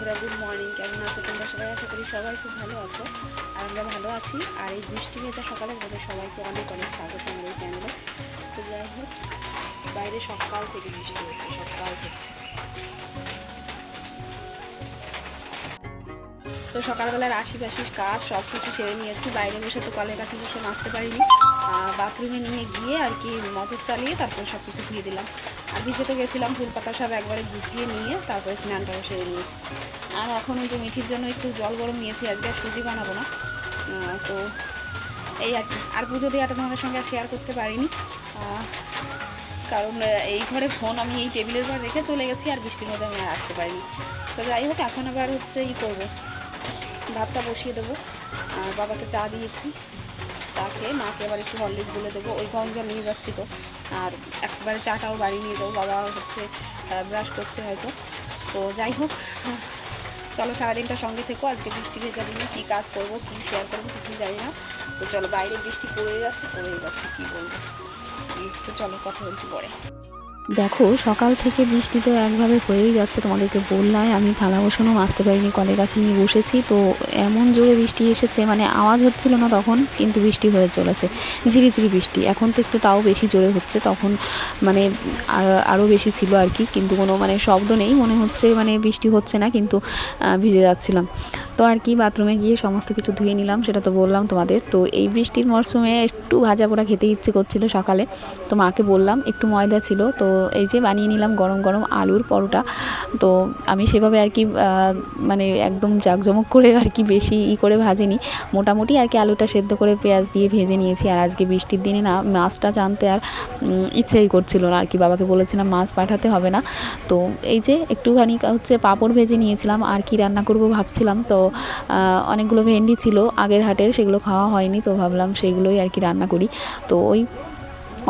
বন্ধুরা, good morning. কেমন আছো তোমরা সবাই? আশা করি সবাই খুব ভালো আছো, আর আমরা ভালো আছি। আর এই বৃষ্টি ভেজা সকালের মধ্যে সবাইকে অনেক অনেক স্বাগত আমার এই চ্যানেলে। তো যাই হোক, বাইরে সকাল থেকে বৃষ্টি হচ্ছে, সকাল থেকে। তো সকালবেলার আশিপাশির কাজ সব কিছু সেরে নিয়েছি। বাইরে বসে তো কলের কাছে বসে নাচতে পারিনি, বাথরুমে নিয়ে গিয়ে আর কি মোটর চালিয়ে তারপরে সব কিছু ধুয়ে দিলাম। আর ভিজে তো গেছিলাম, ফুল পাতা সব একবারে গুছিয়ে নিয়ে তারপরে স্নানটাও সেরে নিয়েছি। আর এখন যে মিঠির জন্য একটু জল গরম নিয়েছি, আজকে আর সুজি বানাবো না। তো এই আর কি। আর পুজো দেওয়াটা তোমাদের সঙ্গে আর শেয়ার করতে পারিনি, কারণ এই ঘরে ফোন আমি এই টেবিলের উপর রেখে চলে গেছি, আর বৃষ্টির মধ্যে আমি আর আসতে পারিনি। তো যাই হোক, এখন আবার করবো, ভাতটা বসিয়ে দেবো। আর বাবাকে চা দিয়েছি, চা খেয়ে মাকে আবার একটু হরলিক্স বলে দেবো। ওই গরম জল নিয়ে যাচ্ছি তো, আর একবারে চাটাও বাড়ি নিয়ে যাবো। বাবা ব্রাশ করছে হয়তো। তো যাই হোক, চলো সারাদিনটা সঙ্গে থেকো। আজকে বৃষ্টি ভেজা দিনে কী কাজ করবো, কী শেয়ার করবো কিছুই জানি না। তো চলো, বাইরে বৃষ্টি পড়েই যাচ্ছে কী বলবো। তো চলো, কথা বলছি পরে। দেখো, সকাল থেকে বৃষ্টি তো একভাবে হয়েই যাচ্ছে। তোমাদেরকে বললাম আমি থালা বাসনও মাজতে পারিনি, কলের কাছে নিয়ে বসেছি। তো এমন জোরে বৃষ্টি এসেছে, মানে আওয়াজ হচ্ছিল না তখন, কিন্তু বৃষ্টি হয়ে চলেছে, ঝিরিঝিরি বৃষ্টি। এখন তো একটু তাও বেশি জোরে হচ্ছে, তখন মানে আরও বেশি ছিল আর কি। কিন্তু কোনো মানে শব্দ নেই, মনে হচ্ছে মানে বৃষ্টি হচ্ছে না, কিন্তু ভিজে যাচ্ছিলাম। তো আর কি, বাথরুমে গিয়ে সমস্ত কিছু ধুয়ে নিলাম, সেটা তো বললাম তোমাদের। তো এই বৃষ্টির মরশুমে একটু ভাজা পোড়া খেতে ইচ্ছে করছিল সকালে। তো মাকে বললাম, একটু ময়দা ছিল, তো এই যে বানিয়ে নিলাম গরম গরম আলুর পরোটা। তো আমি সেভাবে আর কি মানে একদম জাঁকজমক করে আর কি বেশি করে ভাজিনি, মোটামুটি আর কি আলুটা সেদ্ধ করে পেঁয়াজ দিয়ে ভেজে নিয়েছি। আর আজকে বৃষ্টির দিনে না মাছটা জানতে আর ইচ্ছেই করছিল না আর কি। বাবাকে বলেছিলাম মাছ পাঠাতে হবে না। তো এই যে একটুখানি পাঁপড় ভেজে নিয়েছিলাম। আর কি রান্না করব ভাবছিলাম, তো অনেকগুলো ভেন্ডি ছিল আগের হাটের, সেগুলো খাওয়া হয়নি, তো ভাবলাম সেইগুলোই আর কি রান্না করি। তো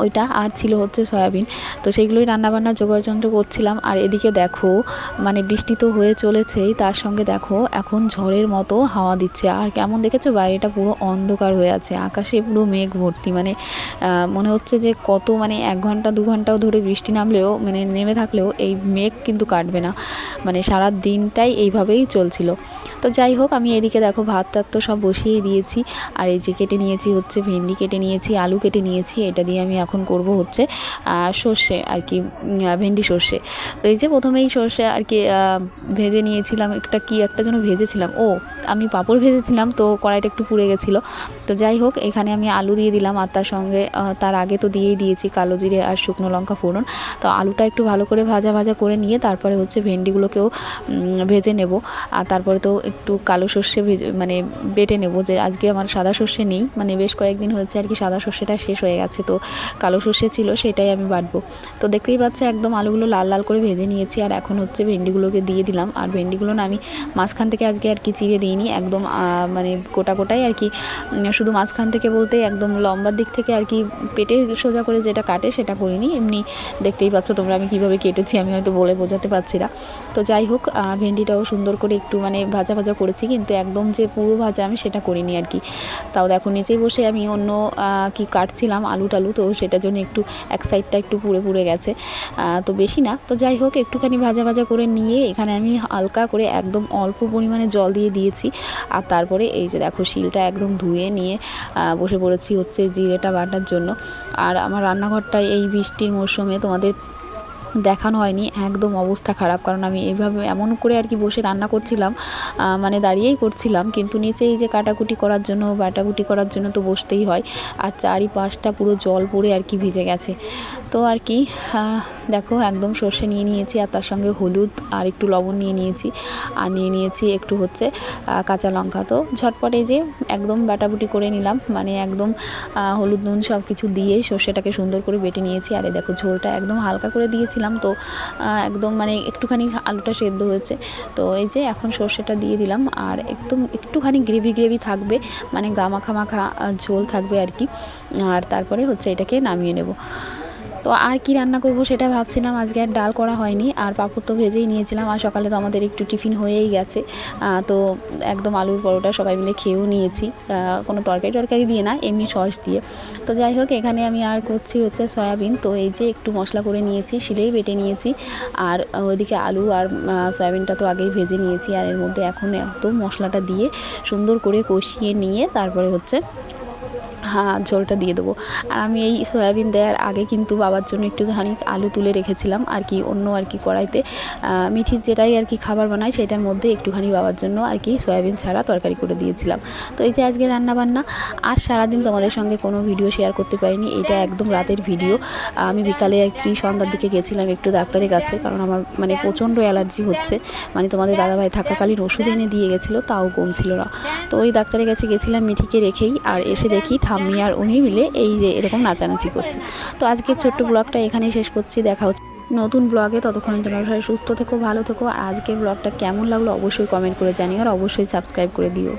ওইটা আর ছিল সয়াবিন। তো সেইগুলোই রান্নাবান্না যোগাযন্ত্র করছিলাম। আর এদিকে দেখো, মানে বৃষ্টি তো হয়ে চলেছেই, তার সঙ্গে দেখো এখন ঝড়ের মতো হাওয়া দিচ্ছে। আর কেমন দেখেছো, বাইরেটা পুরো অন্ধকার হয়ে আছে, আকাশে পুরো মেঘ ভর্তি। মানে মনে হচ্ছে যে কত, মানে 1 ঘন্টা 2 ঘন্টাও ধরে বৃষ্টি নামলেও, মানে নেমে থাকলেও এই মেঘ কিন্তু কাটবে না, মানে সারা দিনটাই এইভাবেই চলছিল। তো যাই হোক, আমি এদিকে দেখো ভাত টাত তো সব বসিয়েই দিয়েছি। আর এই যে কেটে নিয়েছি ভেন্ডি কেটে নিয়েছি, আলু কেটে নিয়েছি। এটা দিয়ে আমি এখন করব সর্ষে আর কি, ভেন্ডি সর্ষে। তো এই যে প্রথমেই সর্ষে আর কি ভেজে নিয়েছিলাম, একটা যেন ভেজেছিলাম, আমি পাঁপড় ভেজেছিলাম, তো কড়াইটা একটু পুড়ে গেছিলো। তো যাই হোক, এখানে আমি আলু দিয়ে দিলাম, আর তার সঙ্গে তার আগে তো দিয়েই দিয়েছি কালো জিরে আর শুকনো লঙ্কা ফোড়ন। তো আলুটা একটু ভালো করে ভাজা করে নিয়ে তারপরে ভেন্ডিগুলোকেও ভেজে নেব। আর তারপরে তো একটু কালো সর্ষে মানে বেটে নেব। যে আজকে আমার সাদা সর্ষে নেই, মানে বেশ কয়েকদিন হয়েছে আর কি সাদা সর্ষেটা শেষ হয়ে গেছে, তো কালো সর্ষে ছিল, সেটাই আমি বাটবো। তো দেখতেই পাচ্ছে একদম আলুগুলো লাল লাল করে ভেজে নিয়েছি। আর এখন ভেন্ডিগুলোকে দিয়ে দিলাম। আর ভেন্ডিগুলো না আমি মাঝখান থেকে আজকে আর কি চিড়ে দিইনি, একদম মানে গোটাই আর কি, শুধু মাঝখান থেকে বলতে একদম লম্বার দিক থেকে আর কি পেটে সোজা করে যেটা কাটে সেটা করিনি। এমনি দেখতেই পাচ্ছ তোমরা আমি কীভাবে কেটেছি, আমি হয়তো বলে বোঝাতে পারছি না। তো যাই হোক, ভেন্ডিটাও সুন্দর করে একটু মানে ভাজা করেছি, কিন্তু একদম যে পুরো ভাজা আমি সেটা করিনি আর কি। তাও দেখো, নিচেই বসে আমি অন্য কি কাটছিলাম আলু টালু, তো সেটার জন্য একটু এক সাইডটা একটু পুড়ে গেছে, তো বেশি না। তো যাই হোক, একটুখানি ভাজা করে নিয়ে এখানে আমি হালকা করে একদম অল্প পরিমাণে জল দিয়ে দিয়েছি। আর তারপরে এই যে দেখো, শিলটা একদম ধুয়ে নিয়ে বসে পড়েছি জিরেটা বাটার জন্য। আর আমার রান্নাঘরটা এই বৃষ্টির মরশুমে তোমাদের দেখানো হয়নি, একদম অবস্থা খারাপ। কারণ আমি এমন করে আর কি বসে রান্না করছিলাম, মানে দাঁড়িয়েই করছিলাম, কিন্তু নিচে এই যে বাটাকুটি করার জন্য তো বসতেই হয়। আর চারিপাশটা পুরো জল পড়ে আর কি ভিজে গেছে। তো আর কি দেখো, একদম সর্ষে নিয়ে নিয়েছি, আর তার সঙ্গে হলুদ আর একটু লবণ নিয়ে নিয়েছি, আর নিয়ে নিয়েছি একটু কাঁচা লঙ্কা। তো ঝটপট এই যে একদম বাটাবুটি করে নিলাম, মানে একদম হলুদ নুন সব কিছু দিয়ে সর্ষেটাকে সুন্দর করে বেটে নিয়েছি। আর এই দেখো, ঝোলটা একদম হালকা করে দিয়েছিলাম, তো একদম মানে একটুখানি আলুটা সেদ্ধ হয়েছে। তো এই যে এখন সর্ষেটা দিয়ে দিলাম, আর একটুখানি গ্রেভি থাকবে, মানে মাখা ঝোল থাকবে আর কি। আর তারপরে এটাকে নামিয়ে নেব। তো আর কি রান্না করব সেটা ভাবছিলাম, আজকে আর ডাল করা হয়নি, আর পাঁপড় তো ভেজেই নিয়েছিলাম, আর সকালে তো আমাদের একটু টিফিন হয়েই গেছে। তো একদম আলুর পরোটা সবাই মিলে খেয়েও নিয়েছি, কোনো তরকারি দিয়ে না, এমনি সস দিয়ে। তো যাই হোক, এখানে আমি আর করছি হচ্ছে সয়াবিন। তো এই যে একটু মশলা করে নিয়েছি, শিলেই বেটে নিয়েছি, আর ওইদিকে আলু আর সয়াবিনটা তো আগেই ভেজে নিয়েছি, আর এর মধ্যে এখন একদম মশলাটা দিয়ে সুন্দর করে কষিয়ে নিয়ে তারপরে হচ্ছে ঝোলটা দিয়ে দেবো। আর আমি এই সয়াবিন দেওয়ার আগে কিন্তু বাবার জন্য একটুখানি আলু তুলে রেখেছিলাম আর কি, অন্য আর কি কড়াইতে মিঠির যেটাই আর কি খাবার বানাই সেটার মধ্যে একটুখানি বাবার জন্য আর কি সয়াবিন ছাড়া তরকারি করে দিয়েছিলাম। তো এই যে আজকে রান্নাবান্না, আর সারাদিন তোমাদের সঙ্গে কোনো ভিডিও শেয়ার করতে পারিনি, এটা একদম রাতের ভিডিও। আমি বিকালে একটি সন্ধ্যার দিকে গেছিলাম একটু ডাক্তারের কাছে, কারণ আমার মানে প্রচণ্ড অ্যালার্জি হচ্ছে, মানে তোমাদের দাদাভাই থাকাকালীন ওষুধ এনে দিয়ে গেছিলো, তাও কমছিল না। তো ওই ডাক্তারের কাছে গেছিলাম মিঠিকে রেখেই, আর এসে দেখি ঠাম্মি আর উনি মিলে এই যে এরকম নাচানাচি করছে। তো আজকের ছোট্ট ব্লগটা এখানেই শেষ করছি, দেখা হচ্ছে নতুন ব্লগে। ততক্ষণে তোমরা সবাই সুস্থ থেকো, ভালো থেকো। আর আজকের ব্লগটা কেমন লাগলো অবশ্যই কমেন্ট করে জানিও, আর অবশ্যই সাবস্ক্রাইব করে দিও।